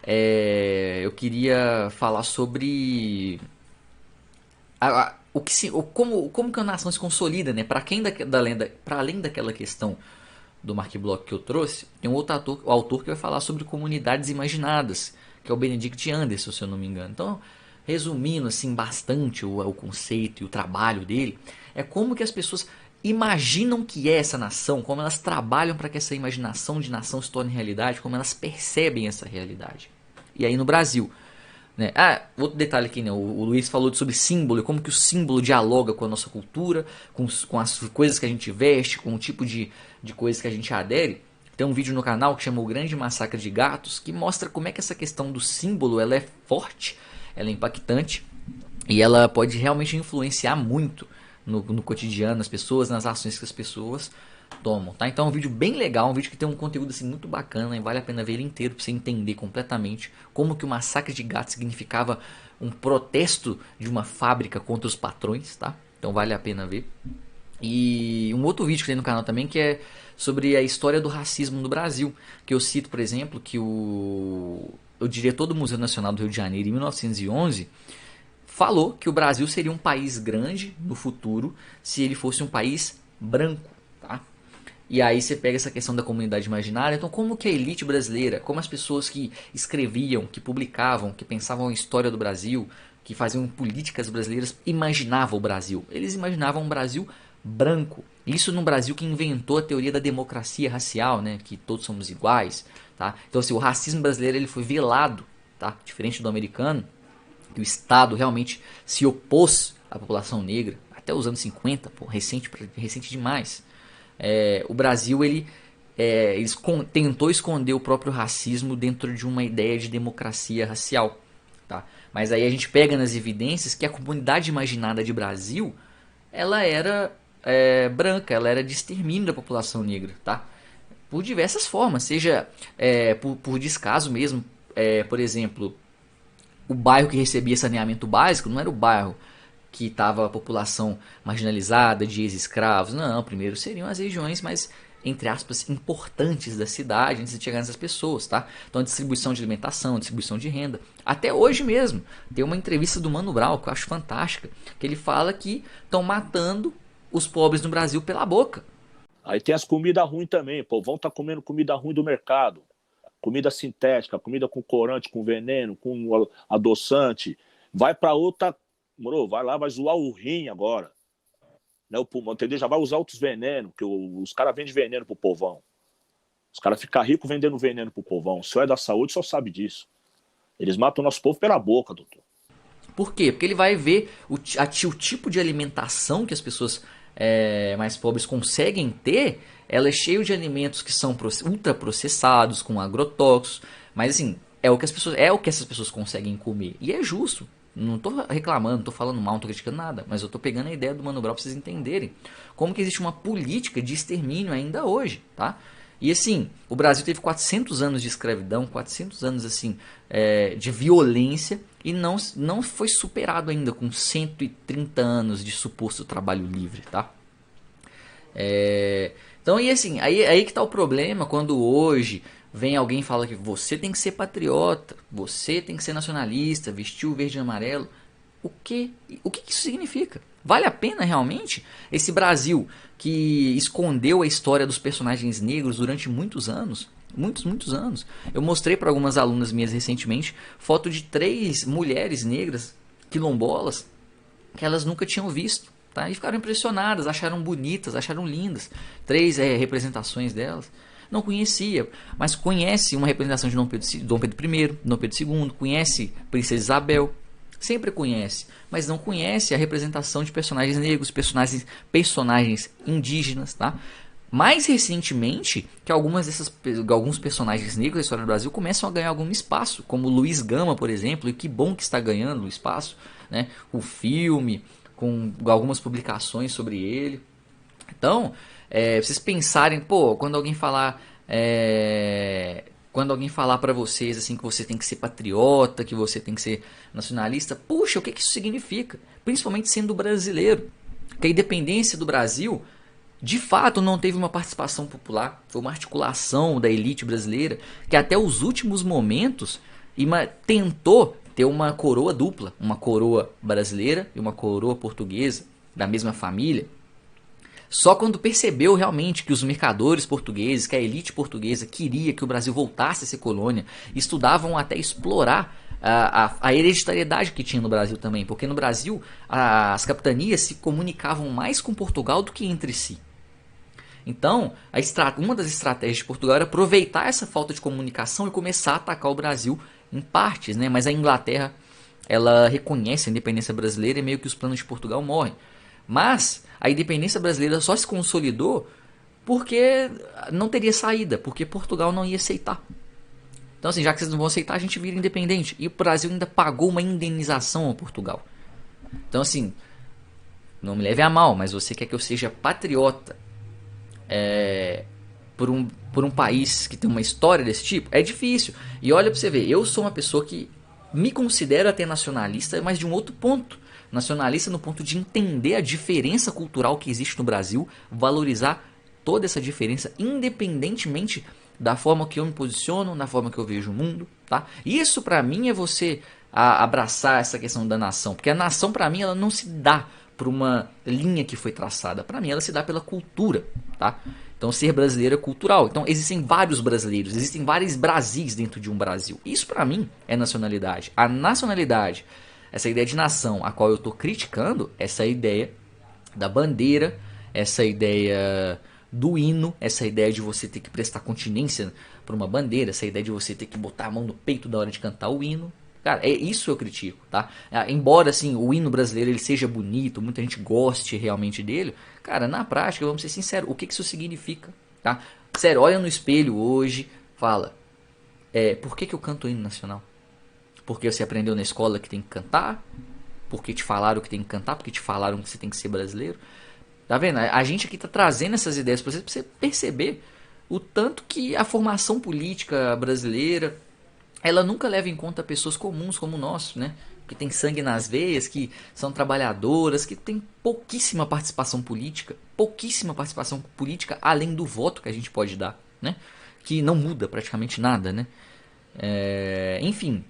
eu queria falar sobre o que como que a nação se consolida, né? Para quem da lenda, para além daquela questão do Mark Bloch que eu trouxe, tem um outro autor que vai falar sobre comunidades imaginadas, que é o Benedict Anderson, se eu não me engano. Então, resumindo assim bastante o conceito e o trabalho dele, é como que as pessoas imaginam que é essa nação, como elas trabalham para que essa imaginação de nação se torne realidade, como elas percebem essa realidade. E aí no Brasil, né? Outro detalhe aqui, né? O Luiz falou sobre símbolo e como que o símbolo dialoga com a nossa cultura, com as coisas que a gente veste, com o tipo de coisas que a gente adere. Tem um vídeo no canal que chama O Grande Massacre de Gatos, que mostra como é que essa questão do símbolo ela é forte, ela é impactante e ela pode realmente influenciar muito no cotidiano das pessoas, nas ações que as pessoas tomam, tá? Então é um vídeo bem legal, um vídeo que tem um conteúdo assim muito bacana e vale a pena ver ele inteiro para você entender completamente como que o massacre de gatos significava um protesto de uma fábrica contra os patrões, tá? Então vale a pena ver. E um outro vídeo que tem no canal também que é sobre a história do racismo no Brasil, que eu cito, por exemplo, que o diretor do Museu Nacional do Rio de Janeiro em 1911 falou que o Brasil seria um país grande no futuro se ele fosse um país branco, tá? E aí você pega essa questão da comunidade imaginária. Então, como que a elite brasileira, como as pessoas que escreviam, que publicavam, que pensavam a história do Brasil, que faziam políticas brasileiras, imaginavam o Brasil? Eles imaginavam um Brasil branco. Isso num Brasil que inventou a teoria da democracia racial, né? Que todos somos iguais, tá? Então, assim, o racismo brasileiro ele foi velado, tá? Diferente do americano, que o Estado realmente se opôs à população negra até os anos 50, pô, recente demais. O Brasil tentou esconder o próprio racismo dentro de uma ideia de democracia racial, tá? Mas aí a gente pega nas evidências que a comunidade imaginada de Brasil ela era branca, ela era de extermínio da população negra, tá? Por diversas formas, seja por descaso mesmo, por exemplo, o bairro que recebia saneamento básico não era o bairro que estava a população marginalizada de ex-escravos. Não, primeiro seriam as regiões mais, entre aspas, importantes da cidade antes de chegar nessas pessoas, tá? Então a distribuição de alimentação, a distribuição de renda. Até hoje mesmo, tem uma entrevista do Mano Brown, que eu acho fantástica, que ele fala que estão matando os pobres no Brasil pela boca. Aí tem as comidas ruins também, o povão tá comendo comida ruim do mercado. Comida sintética, comida com corante, com veneno, com adoçante. Vai para outra, moro, vai lá, vai zoar o rim agora. Né, o pulmão, entendeu? Já vai usar outros venenos, que os caras vendem veneno pro povão. Os caras ficam ricos vendendo veneno pro povão. O senhor é da saúde, só sabe disso. Eles matam o nosso povo pela boca, doutor. Por quê? Porque ele vai ver o tipo de alimentação que as pessoas mais pobres conseguem ter. Ela é cheia de alimentos que são ultraprocessados, com agrotóxicos. Mas assim, é o que essas pessoas conseguem comer. E é justo. Não tô reclamando, não tô falando mal, não tô criticando nada. Mas eu tô pegando a ideia do Mano Brown pra vocês entenderem. Como que existe uma política de extermínio ainda hoje, tá? E assim, o Brasil teve 400 anos de escravidão, 400 anos assim de violência e não foi superado ainda com 130 anos de suposto trabalho livre, tá? Então, e assim, aí que tá o problema quando hoje vem alguém e fala que você tem que ser patriota, você tem que ser nacionalista, vestir o verde e amarelo. O que isso significa? Vale a pena realmente esse Brasil que escondeu a história dos personagens negros durante muitos anos? Muitos anos. Eu mostrei para algumas alunas minhas recentemente foto de 3 mulheres negras quilombolas que elas nunca tinham visto. Tá? E ficaram impressionadas, acharam bonitas, acharam lindas. 3 representações delas. Não conhecia, mas conhece uma representação de Dom Pedro I, Dom Pedro II, conhece Princesa Isabel. Sempre conhece, mas não conhece a representação de personagens negros, personagens indígenas, tá? Mais recentemente, que alguns personagens negros da história do Brasil começam a ganhar algum espaço, como Luiz Gama, por exemplo, e que bom que está ganhando o espaço, né? O filme, com algumas publicações sobre ele. Então, vocês pensarem, pô, quando alguém falar para vocês assim que você tem que ser patriota, que você tem que ser nacionalista, puxa, o que isso significa? Principalmente sendo brasileiro. Que a independência do Brasil, de fato, não teve uma participação popular, foi uma articulação da elite brasileira que até os últimos momentos e tentou ter uma coroa dupla, uma coroa brasileira e uma coroa portuguesa da mesma família. Só quando percebeu realmente que os mercadores portugueses, que a elite portuguesa queria que o Brasil voltasse a ser colônia, estudavam até explorar a hereditariedade que tinha no Brasil também, porque no Brasil as capitanias se comunicavam mais com Portugal do que entre si. Então, uma das estratégias de Portugal era aproveitar essa falta de comunicação e começar a atacar o Brasil em partes, né? Mas a Inglaterra, ela reconhece a independência brasileira e meio que os planos de Portugal morrem. Mas a independência brasileira só se consolidou porque não teria saída, porque Portugal não ia aceitar. Então, assim, já que vocês não vão aceitar, a gente vira independente. E o Brasil ainda pagou uma indenização ao Portugal. Então, assim, não me leve a mal, mas você quer que eu seja patriota por um país que tem uma história desse tipo? É difícil. E olha pra você ver, eu sou uma pessoa que me considero até nacionalista, mas de um outro ponto. Nacionalista no ponto de entender a diferença cultural que existe no Brasil, valorizar toda essa diferença, independentemente da forma que eu me posiciono, na forma que eu vejo o mundo, tá? Isso pra mim é você abraçar essa questão da nação, porque a nação pra mim ela não se dá por uma linha que foi traçada, pra mim ela se dá pela cultura, tá? Então ser brasileiro é cultural. Então existem vários brasileiros, existem vários Brasis dentro de um Brasil. Isso pra mim é nacionalidade. A nacionalidade, essa ideia de nação, a qual eu estou criticando, essa ideia da bandeira, essa ideia do hino, essa ideia de você ter que prestar continência para uma bandeira, essa ideia de você ter que botar a mão no peito da hora de cantar o hino. Cara, é isso eu critico, tá? Embora, assim, o hino brasileiro ele seja bonito, muita gente goste realmente dele, cara, na prática, vamos ser sinceros, o que isso significa, tá? Sério, olha no espelho hoje, fala, por que eu canto o hino nacional? Porque você aprendeu na escola que tem que cantar? Porque te falaram que tem que cantar? Porque te falaram que você tem que ser brasileiro? Tá vendo? A gente aqui tá trazendo essas ideias pra você perceber o tanto que a formação política brasileira, ela nunca leva em conta pessoas comuns como nós, né? Que tem sangue nas veias, que são trabalhadoras, que tem pouquíssima participação política além do voto que a gente pode dar, né? Que não muda praticamente nada, né? Enfim,